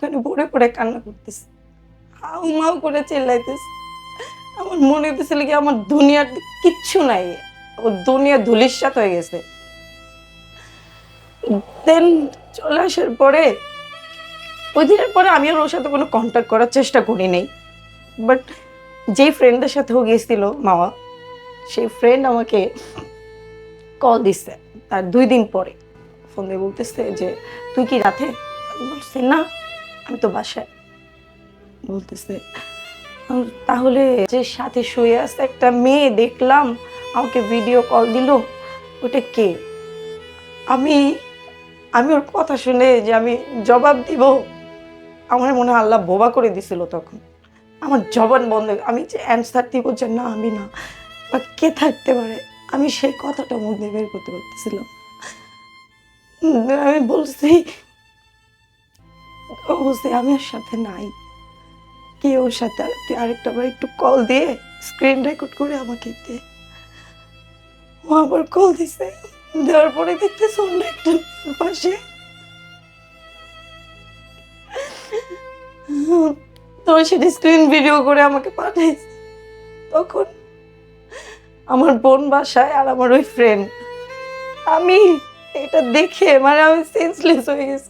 ওখানে পড়ে পড়ে কান্না করতেছে, হাউ মাউ করে চিল্লাইতেছে। আমার মনে হইতেছিল কি আমার দুনিয়ার কিচ্ছু নাই, ও দুনিয়া ধূলিসাৎ হয়ে গেছে। দেন চলে আসার পরে ওই দিনের পরে আমি আর ওর সাথে কোনো কন্ট্যাক্ট করার চেষ্টা করি নাই। বাট যেই ফ্রেন্ডের সাথে ও গেছিল মাওয়া, সেই ফ্রেন্ড আমাকে কল দিছে তার ২ দিন পরে। ফোন দিয়ে বলতেছে যে, "তুই কি রাতে?" আমি বলছি, "না, আমি তো বাসায়।" বলতেছে, তাহলে যে সাথে শুয়ে আছে একটা মেয়ে দেখলাম, আমাকে ভিডিও কল দিল, ওটা কে?" আমি আমি ওর কথা শুনে যে আমি জবাব দিব, আমার মনে হয় আল্লাহ বোবা করে দিছিল তখন। আমার জবান বন্ধ, আমি যে অ্যান্সার দিব যে না আমি না, বা কে থাকতে পারে, আমি সেই কথাটা মুখ দিয়ে বের করতে পারতেছিলাম। আমি বলছি, ও বলছে আমি ওর সাথে নাই। কে ওর সাথে? তুই আরেকটা বার একটু কল দিয়ে স্ক্রিন রেকর্ড করে আমাকে দে। ও আবার কল দিছে, দেওয়ার পরে দেখতেছে অন্য একটা মেয়ের পাশে। তো সেটা স্ক্রিন ভিডিও করে আমাকে পাঠাইছে। তখন আমার বোন বাসায় আর আমার ওই ফ্রেন্ড, আমি এটা দেখে মানে আমি সেন্সলেস হয়ে গেছি।